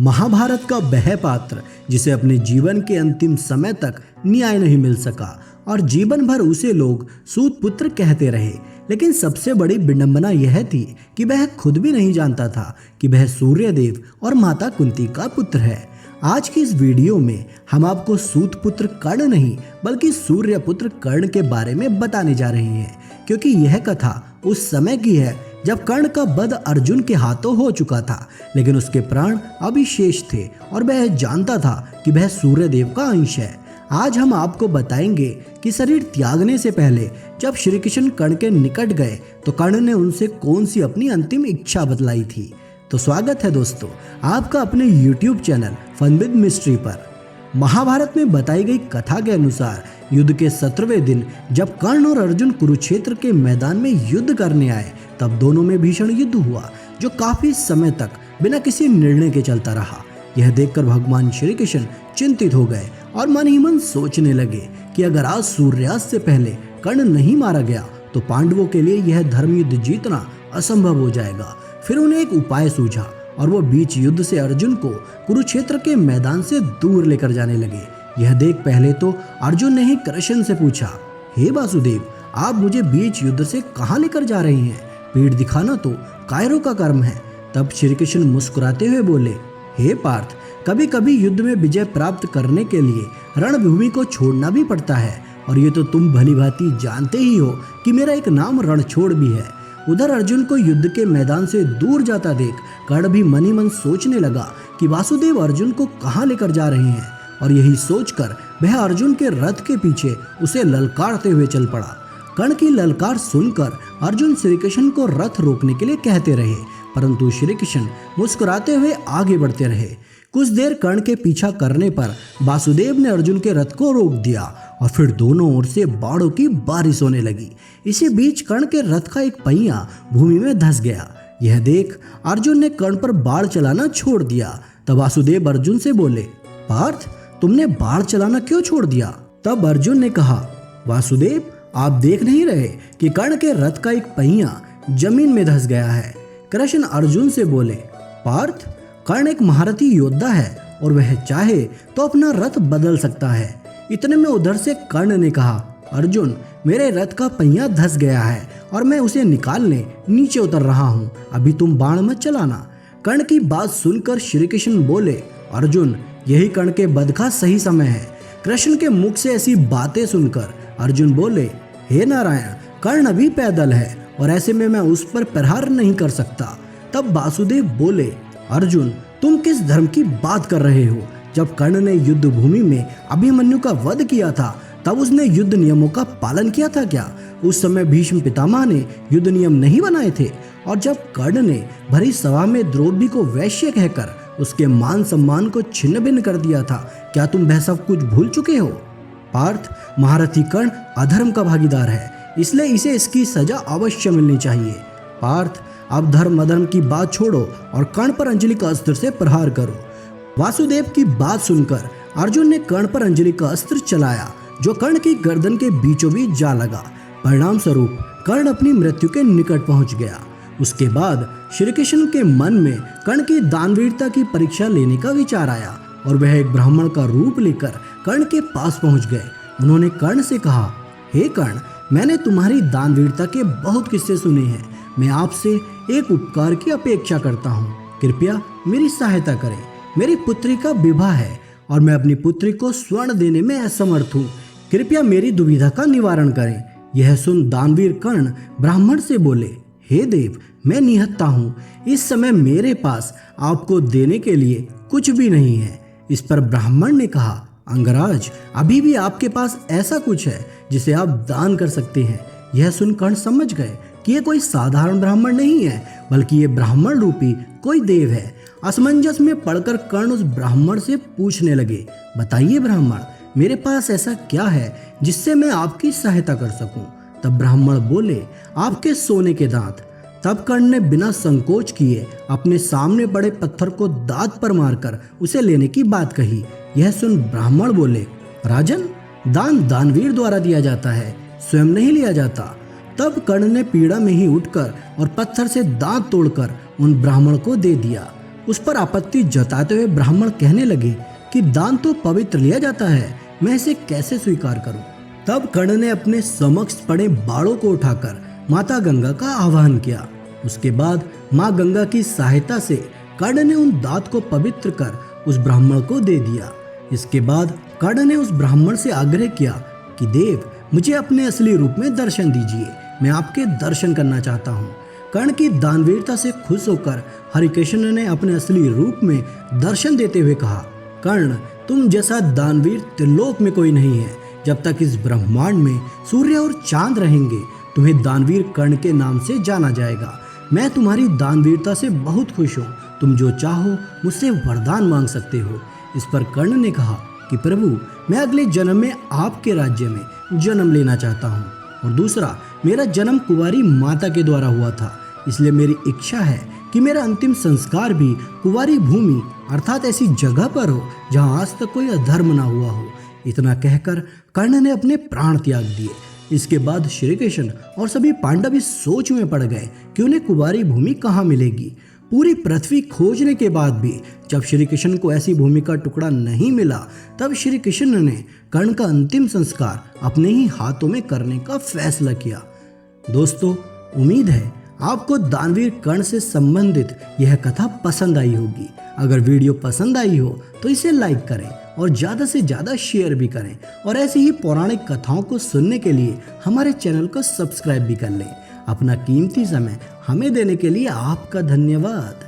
महाभारत का वह पात्र जिसे अपने जीवन के अंतिम समय तक न्याय नहीं मिल सका और जीवन भर उसे लोग सूत पुत्र कहते रहे। लेकिन सबसे बड़ी विडंबना यह थी कि वह खुद भी नहीं जानता था कि वह सूर्यदेव और माता कुंती का पुत्र है। आज की इस वीडियो में हम आपको सूत पुत्र कर्ण नहीं बल्कि सूर्य पुत्र कर्ण के बारे में बताने जा रहे हैं, क्योंकि यह कथा उस समय की है जब कर्ण का वध अर्जुन के हाथों हो चुका था, लेकिन उसके प्राण अभी शेष थे और वह जानता था कि वह सूर्यदेव का अंश है। आज हम आपको बताएंगे कि शरीर त्यागने से पहले जब श्री कृष्ण कर्ण के निकट गए तो कर्ण ने उनसे कौन सी अपनी अंतिम इच्छा बतलाई थी। तो स्वागत है दोस्तों आपका अपने YouTube channel fun with mystery पर। महाभारत में बताई गई कथा के अनुसार युद्ध के 17वें दिन जब कर्ण और अर्जुन कुरुक्षेत्र के मैदान में युद्ध करने आए, तब दोनों में भीषण युद्ध हुआ जो काफी समय तक बिना किसी निर्णय के चलता रहा। यह देखकर भगवान श्री कृष्ण चिंतित हो गए और मन ही मन सोचने लगे कि अगर आज सूर्यास्त से पहले कर्ण नहीं मारा गया तो पांडवों के लिए यह धर्म युद्ध जीतना असंभव हो जाएगा। फिर उन्हें एक उपाय सूझा और वो बीच युद्ध से अर्जुन को कुरुक्षेत्र के मैदान से दूर लेकर जाने लगे। यह देख पहले तो अर्जुन ने ही कृष्ण से पूछा, हे वासुदेव, आप मुझे बीच युद्ध से कहाँ लेकर जा रहे हैं? पीठ दिखाना तो कायरों का कर्म है। तब श्री कृष्ण मुस्कुराते हुए बोले, हे पार्थ, कभी कभी युद्ध में विजय प्राप्त करने के लिए रणभूमि को छोड़ना भी पड़ता है, और ये तो तुम भली भांति जानते ही हो कि मेरा एक नाम रणछोड़ भी है। उधर अर्जुन को युद्ध के मैदान से दूर जाता देख कर्ण भी मन ही मन सोचने लगा कि वासुदेव अर्जुन को कहाँ लेकर जा रहे हैं, और यही सोचकर वह अर्जुन के रथ के पीछे उसे ललकारते हुए चल पड़ा। कर्ण की ललकार सुनकर अर्जुन श्री कृष्ण को रथ रोकने के लिए कहते रहे, परंतु श्री कृष्ण मुस्कुराते हुए आगे बढ़ते रहे। कुछ देर कर्ण के पीछा करने पर वासुदेव ने अर्जुन के रथ को रोक दिया और फिर दोनों ओर से बाणों की बारिश होने लगी। इसी बीच कर्ण के रथ का एक पहिया भूमि में धंस गया। यह देख अर्जुन ने कर्ण पर बाण चलाना छोड़ दिया। तब वासुदेव अर्जुन से बोले, पार्थ, तुमने बाण चलाना क्यों छोड़ दिया? तब अर्जुन ने कहा, वासुदेव, आप देख नहीं रहे कि कर्ण के रथ का एक पहिया जमीन में धंस गया है। कृष्ण अर्जुन से बोले, पार्थ, कर्ण एक महारथी योद्धा है और वह चाहे तो अपना रथ बदल सकता है। इतने में उधर से कर्ण ने कहा, अर्जुन, मेरे रथ का पहिया धंस गया है और मैं उसे निकालने नीचे उतर रहा हूँ, अभी तुम बाण मत चलाना। कर्ण की बात सुनकर श्री कृष्ण बोले, अर्जुन, यही कर्ण के वध का सही समय है। कृष्ण के मुख से ऐसी बातें सुनकर अर्जुन बोले, हे नारायण, कर्ण अभी पैदल है और ऐसे में मैं उस पर प्रहार नहीं कर सकता। तब वासुदेव बोले, अर्जुन, तुम किस धर्म की बात कर रहे हो? जब कर्ण ने युद्ध भूमि में अभिमन्यु का वध किया था तब उसने युद्ध नियमों का पालन किया था क्या? उस समय भीष्म पितामह ने युद्ध नियम नहीं बनाए थे? और जब कर्ण ने भरी सभा में द्रौपदी को वैश्य कहकर उसके मान सम्मान को छिन्न भिन्न कर दिया था, क्या तुम वह सब कुछ भूल चुके हो? पार्थ, महारथी कर्ण अधर्म का भागीदार है, इसलिए इसे इसकी सजा अवश्य मिलनी चाहिए। पार्थ, अब धर्म अधर्म की बात छोड़ो और कर्ण पर अंजलि का अस्त्र से प्रहार करो। वासुदेव की बात सुनकर अर्जुन ने कर्ण पर अंजलि का अस्त्र चलाया जो कर्ण की गर्दन के बीचों बीच जा लगा। परिणाम स्वरूप कर्ण अपनी मृत्यु के निकट पहुंच गया। उसके बाद श्री कृष्ण के मन में कर्ण की दानवीरता की परीक्षा लेने का विचार आया और वह एक ब्राह्मण का रूप लेकर कर्ण के पास पहुंच गए। उन्होंने कर्ण से कहा, हे कर्ण, मैंने तुम्हारी दानवीरता के बहुत किस्से सुने हैं। मैं आपसे एक उपकार की अपेक्षा करता हूँ, कृपया मेरी सहायता करें। मेरी पुत्री का विवाह है और मैं अपनी पुत्री को स्वर्ण देने में असमर्थ हूँ, कृपया मेरी दुविधा का निवारण करें। यह सुन दानवीर कर्ण ब्राह्मण से बोले, हे देव, मैं निहत्था हूँ, इस समय मेरे पास आपको देने के लिए कुछ भी नहीं है। इस पर ब्राह्मण ने कहा, अंगराज, अभी भी आपके पास ऐसा कुछ है जिसे आप दान कर सकते हैं। यह सुन कर्ण समझ गए कि यह कोई साधारण ब्राह्मण नहीं है बल्कि ये ब्राह्मण रूपी कोई देव है। असमंजस में पड़कर कर्ण उस ब्राह्मण से पूछने लगे, बताइए ब्राह्मण, मेरे पास ऐसा क्या है जिससे मैं आपकी सहायता कर सकूं? तब ब्राह्मण बोले, आपके सोने के दांत। तब कर्ण ने बिना संकोच किए अपने सामने पड़े पत्थर को दांत पर मारकर उसे लेने की बात कही। यह सुन ब्राह्मण बोले, राजन, दान दानवीर द्वारा दिया जाता है, स्वयं नहीं लिया जाता। तब कर्ण ने पीड़ा में ही उठकर और पत्थर से दांत तोड़कर उन ब्राह्मण को दे दिया। उस पर आपत्ति जताते हुए ब्राह्मण कहने लगे कि दान तो पवित्र लिया जाता है, मैं इसे कैसे स्वीकार करूं। तब कर्ण ने अपने समक्ष पड़े बाड़ों को उठाकर माता गंगा का आह्वान किया। उसके बाद माँ गंगा की सहायता से कर्ण ने उन दांत को पवित्र कर उस ब्राह्मण को दे दिया। इसके बाद कर्ण ने उस ब्राह्मण से आग्रह किया कि देव, मुझे अपने असली रूप में दर्शन दीजिए, मैं आपके दर्शन करना चाहता हूँ। कर्ण की दानवीरता से खुश होकर हरिकृष्ण ने अपने असली रूप में दर्शन देते हुए कहा, कर्ण, तुम जैसा दानवीर त्रिलोक में कोई नहीं है। जब तक इस ब्रह्मांड में सूर्य और चांद रहेंगे, तुम्हें दानवीर कर्ण के नाम से जाना जाएगा। मैं तुम्हारी दानवीरता से बहुत खुश हूँ। तुम जो चाहो मुझसे वरदान मांग सकते हो। इस पर कर्ण ने कहा कि प्रभु, मैं अगले जन्म में आपके राज्य में जन्म लेना चाहता हूँ, और दूसरा, मेरा जन्म कुंवारी माता के द्वारा हुआ था, इसलिए मेरी इच्छा है कि मेरा अंतिम संस्कार भी कुंवारी भूमि अर्थात ऐसी जगह पर हो जहाँ आज तक कोई अधर्म ना हुआ हो। इतना कहकर कर्ण ने अपने प्राण त्याग दिए। इसके बाद श्री कृष्ण और सभी पांडव इस सोच में पड़ गए कि उन्हें कुंवारी भूमि कहाँ मिलेगी। पूरी पृथ्वी खोजने के बाद भी जब श्री कृष्ण को ऐसी भूमि का टुकड़ा नहीं मिला, तब श्री कृष्ण ने कर्ण का अंतिम संस्कार अपने ही हाथों में करने का फैसला किया। दोस्तों, उम्मीद है आपको दानवीर कर्ण से संबंधित यह कथा पसंद आई होगी। अगर वीडियो पसंद आई हो तो इसे लाइक करें और ज़्यादा से ज़्यादा शेयर भी करें, और ऐसी ही पौराणिक कथाओं को सुनने के लिए हमारे चैनल को सब्सक्राइब भी कर लें। अपना कीमती समय हमें देने के लिए आपका धन्यवाद।